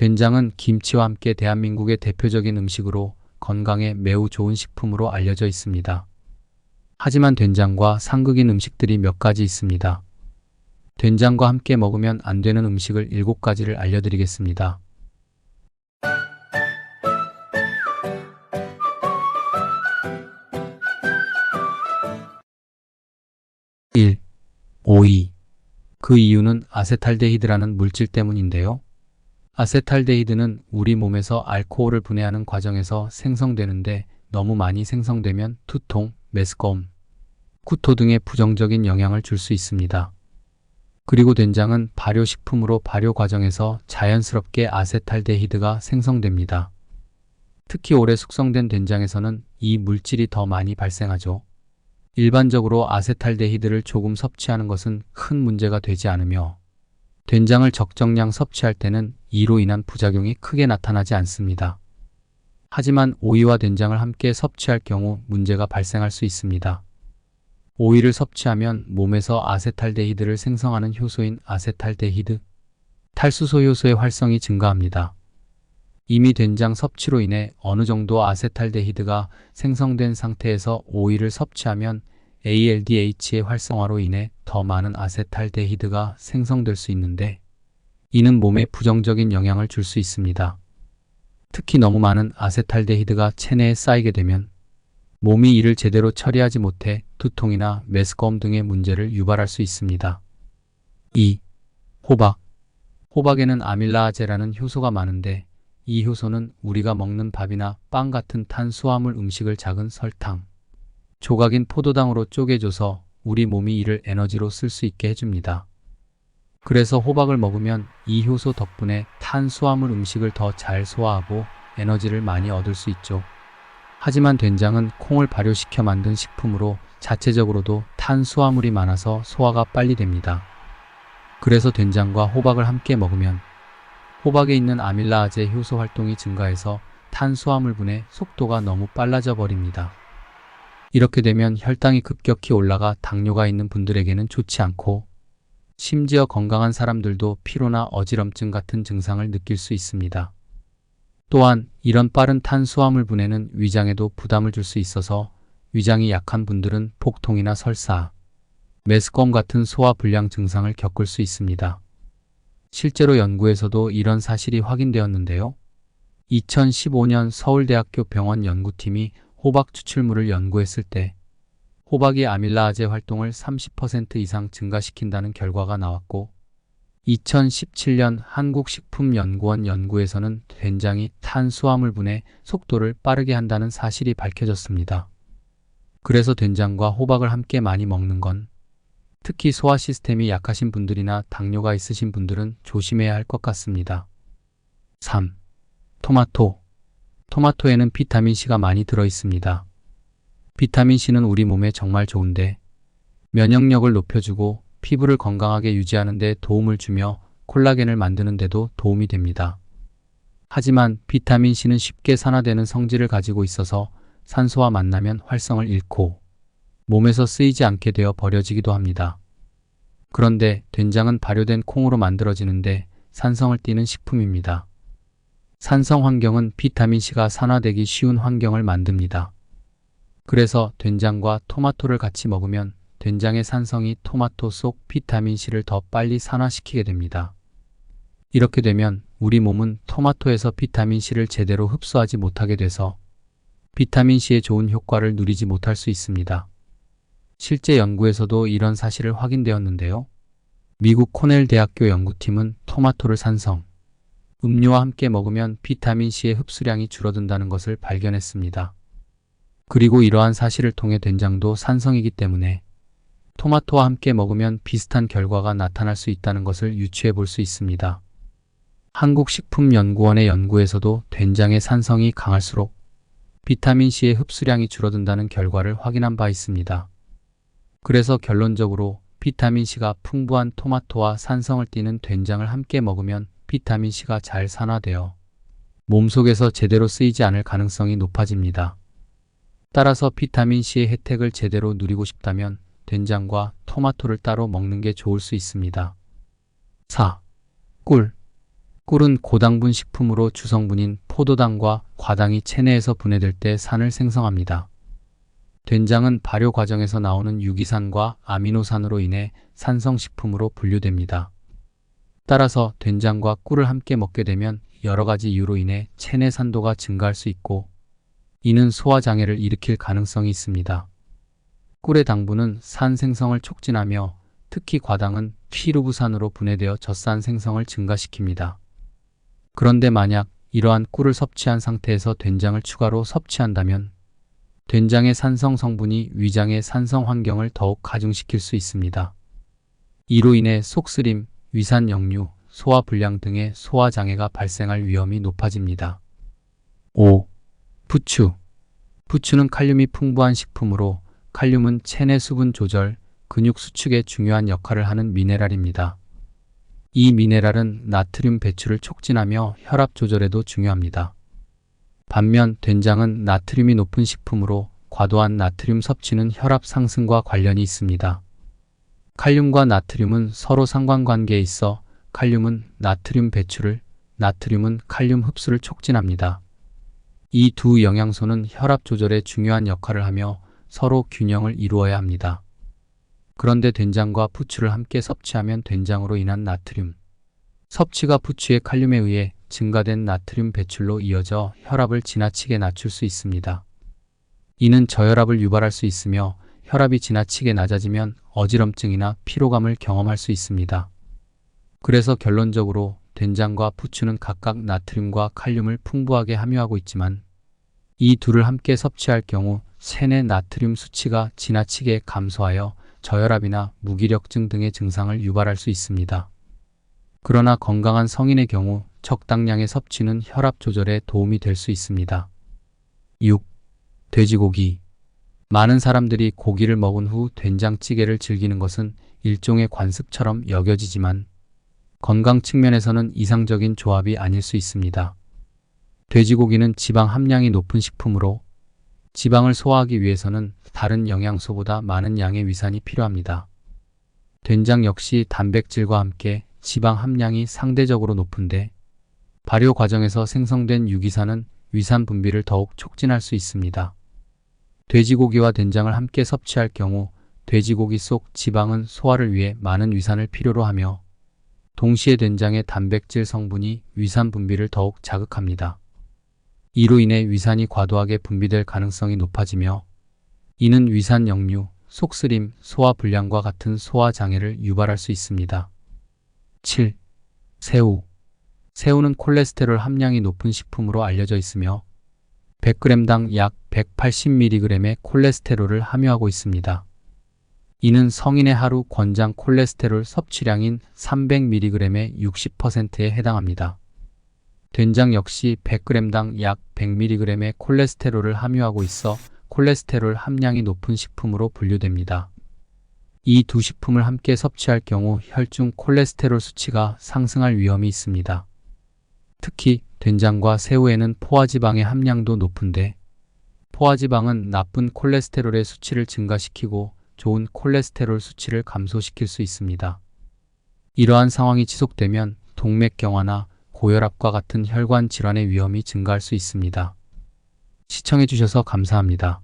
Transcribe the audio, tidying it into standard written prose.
된장은 김치와 함께 대한민국의 대표적인 음식으로 건강에 매우 좋은 식품으로 알려져 있습니다. 하지만 된장과 상극인 음식들이 몇 가지 있습니다. 된장과 함께 먹으면 안 되는 음식을 7가지를 알려드리겠습니다. 1. 오이. 그 이유는 아세탈데히드라는 물질 때문인데요. 아세탈데히드는 우리 몸에서 알코올을 분해하는 과정에서 생성되는데 너무 많이 생성되면 두통, 메스꺼움, 구토 등의 부정적인 영향을 줄 수 있습니다. 그리고 된장은 발효식품으로 발효 과정에서 자연스럽게 아세탈데히드가 생성됩니다. 특히 오래 숙성된 된장에서는 이 물질이 더 많이 발생하죠. 일반적으로 아세탈데히드를 조금 섭취하는 것은 큰 문제가 되지 않으며 된장을 적정량 섭취할 때는 이로 인한 부작용이 크게 나타나지 않습니다. 하지만 오이와 된장을 함께 섭취할 경우 문제가 발생할 수 있습니다. 오이를 섭취하면 몸에서 아세탈데히드를 생성하는 효소인 아세탈데히드, 탈수소 효소의 활성이 증가합니다. 이미 된장 섭취로 인해 어느 정도 아세탈데히드가 생성된 상태에서 오이를 섭취하면 ALDH의 활성화로 인해 더 많은 아세탈데히드가 생성될 수 있는데 이는 몸에 부정적인 영향을 줄 수 있습니다. 특히 너무 많은 아세탈데히드가 체내에 쌓이게 되면 몸이 이를 제대로 처리하지 못해 두통이나 메스꺼움 등의 문제를 유발할 수 있습니다. 2. 호박. 호박에는 아밀라아제라는 효소가 많은데 이 효소는 우리가 먹는 밥이나 빵 같은 탄수화물 음식을 작은 설탕, 조각인 포도당으로 쪼개줘서 우리 몸이 이를 에너지로 쓸 수 있게 해줍니다. 그래서 호박을 먹으면 이 효소 덕분에 탄수화물 음식을 더 잘 소화하고 에너지를 많이 얻을 수 있죠. 하지만 된장은 콩을 발효시켜 만든 식품으로 자체적으로도 탄수화물이 많아서 소화가 빨리 됩니다. 그래서 된장과 호박을 함께 먹으면 호박에 있는 아밀라아제 효소 활동이 증가해서 탄수화물 분해 속도가 너무 빨라져 버립니다. 이렇게 되면 혈당이 급격히 올라가 당뇨가 있는 분들에게는 좋지 않고 심지어 건강한 사람들도 피로나 어지럼증 같은 증상을 느낄 수 있습니다. 또한 이런 빠른 탄수화물 분해는 위장에도 부담을 줄 수 있어서 위장이 약한 분들은 복통이나 설사, 메스꺼움 같은 소화불량 증상을 겪을 수 있습니다. 실제로 연구에서도 이런 사실이 확인되었는데요. 2015년 서울대학교 병원 연구팀이 호박 추출물을 연구했을 때 호박이 아밀라아제 활동을 30% 이상 증가시킨다는 결과가 나왔고 2017년 한국식품연구원 연구에서는 된장이 탄수화물 분해 속도를 빠르게 한다는 사실이 밝혀졌습니다. 그래서 된장과 호박을 함께 많이 먹는 건 특히 소화 시스템이 약하신 분들이나 당뇨가 있으신 분들은 조심해야 할 것 같습니다. 3. 토마토. 토마토에는 비타민C가 많이 들어 있습니다. 비타민C는 우리 몸에 정말 좋은데 면역력을 높여주고 피부를 건강하게 유지하는 데 도움을 주며 콜라겐을 만드는 데도 도움이 됩니다. 하지만 비타민C는 쉽게 산화되는 성질을 가지고 있어서 산소와 만나면 활성을 잃고 몸에서 쓰이지 않게 되어 버려지기도 합니다. 그런데 된장은 발효된 콩으로 만들어지는데 산성을 띠는 식품입니다. 산성 환경은 비타민C가 산화되기 쉬운 환경을 만듭니다. 그래서 된장과 토마토를 같이 먹으면 된장의 산성이 토마토 속 비타민C를 더 빨리 산화시키게 됩니다. 이렇게 되면 우리 몸은 토마토에서 비타민C를 제대로 흡수하지 못하게 돼서 비타민C의 좋은 효과를 누리지 못할 수 있습니다. 실제 연구에서도 이런 사실을 확인되었는데요. 미국 코넬 대학교 연구팀은 토마토를 산성, 음료와 함께 먹으면 비타민C의 흡수량이 줄어든다는 것을 발견했습니다. 그리고 이러한 사실을 통해 된장도 산성이기 때문에 토마토와 함께 먹으면 비슷한 결과가 나타날 수 있다는 것을 유추해 볼 수 있습니다. 한국식품연구원의 연구에서도 된장의 산성이 강할수록 비타민C의 흡수량이 줄어든다는 결과를 확인한 바 있습니다. 그래서 결론적으로 비타민C가 풍부한 토마토와 산성을 띠는 된장을 함께 먹으면 비타민C가 잘 산화되어 몸속에서 제대로 쓰이지 않을 가능성이 높아집니다. 따라서 비타민C의 혜택을 제대로 누리고 싶다면 된장과 토마토를 따로 먹는 게 좋을 수 있습니다. 4. 꿀. 꿀은 고당분 식품으로 주성분인 포도당과 과당이 체내에서 분해될 때 산을 생성합니다. 된장은 발효 과정에서 나오는 유기산과 아미노산으로 인해 산성식품으로 분류됩니다. 따라서 된장과 꿀을 함께 먹게 되면 여러 가지 이유로 인해 체내 산도가 증가할 수 있고 이는 소화장애를 일으킬 가능성이 있습니다. 꿀의 당분은 산 생성을 촉진하며 특히 과당은 피루부산으로 분해되어 젖산 생성을 증가시킵니다. 그런데 만약 이러한 꿀을 섭취한 상태에서 된장을 추가로 섭취한다면 된장의 산성 성분이 위장의 산성 환경을 더욱 가중시킬 수 있습니다. 이로 인해 속쓰림, 위산 역류, 소화불량 등의 소화장애가 발생할 위험이 높아집니다. 5. 부추. 부추는 칼륨이 풍부한 식품으로 칼륨은 체내 수분 조절, 근육 수축에 중요한 역할을 하는 미네랄입니다. 이 미네랄은 나트륨 배출을 촉진하며 혈압 조절에도 중요합니다. 반면 된장은 나트륨이 높은 식품으로 과도한 나트륨 섭취는 혈압 상승과 관련이 있습니다. 칼륨과 나트륨은 서로 상관관계에 있어 칼륨은 나트륨 배출을, 나트륨은 칼륨 흡수를 촉진합니다. 이 두 영양소는 혈압 조절에 중요한 역할을 하며 서로 균형을 이루어야 합니다. 그런데 된장과 부추를 함께 섭취하면 된장으로 인한 나트륨 섭취가 부추의 칼륨에 의해 증가된 나트륨 배출로 이어져 혈압을 지나치게 낮출 수 있습니다. 이는 저혈압을 유발할 수 있으며 혈압이 지나치게 낮아지면 어지럼증이나 피로감을 경험할 수 있습니다. 그래서 결론적으로 된장과 부추는 각각 나트륨과 칼륨을 풍부하게 함유하고 있지만 이 둘을 함께 섭취할 경우 체내 나트륨 수치가 지나치게 감소하여 저혈압이나 무기력증 등의 증상을 유발할 수 있습니다. 그러나 건강한 성인의 경우 적당량의 섭취는 혈압 조절에 도움이 될 수 있습니다. 6. 돼지고기. 많은 사람들이 고기를 먹은 후 된장찌개를 즐기는 것은 일종의 관습처럼 여겨지지만 건강 측면에서는 이상적인 조합이 아닐 수 있습니다. 돼지고기는 지방 함량이 높은 식품으로 지방을 소화하기 위해서는 다른 영양소보다 많은 양의 위산이 필요합니다. 된장 역시 단백질과 함께 지방 함량이 상대적으로 높은데 발효 과정에서 생성된 유기산은 위산 분비를 더욱 촉진할 수 있습니다. 돼지고기와 된장을 함께 섭취할 경우 돼지고기 속 지방은 소화를 위해 많은 위산을 필요로 하며 동시에 된장의 단백질 성분이 위산 분비를 더욱 자극합니다. 이로 인해 위산이 과도하게 분비될 가능성이 높아지며 이는 위산 역류, 속쓰림, 소화불량과 같은 소화장애를 유발할 수 있습니다. 7. 새우. 새우는 콜레스테롤 함량이 높은 식품으로 알려져 있으며 100g당 약 180mg의 콜레스테롤을 함유하고 있습니다. 이는 성인의 하루 권장 콜레스테롤 섭취량인 300mg의 60%에 해당합니다. 된장 역시 100g당 약 100mg의 콜레스테롤을 함유하고 있어 콜레스테롤 함량이 높은 식품으로 분류됩니다. 이 두 식품을 함께 섭취할 경우 혈중 콜레스테롤 수치가 상승할 위험이 있습니다. 특히 된장과 새우에는 포화지방의 함량도 높은데 포화지방은 나쁜 콜레스테롤의 수치를 증가시키고 좋은 콜레스테롤 수치를 감소시킬 수 있습니다. 이러한 상황이 지속되면 동맥경화나 고혈압과 같은 혈관 질환의 위험이 증가할 수 있습니다. 시청해주셔서 감사합니다.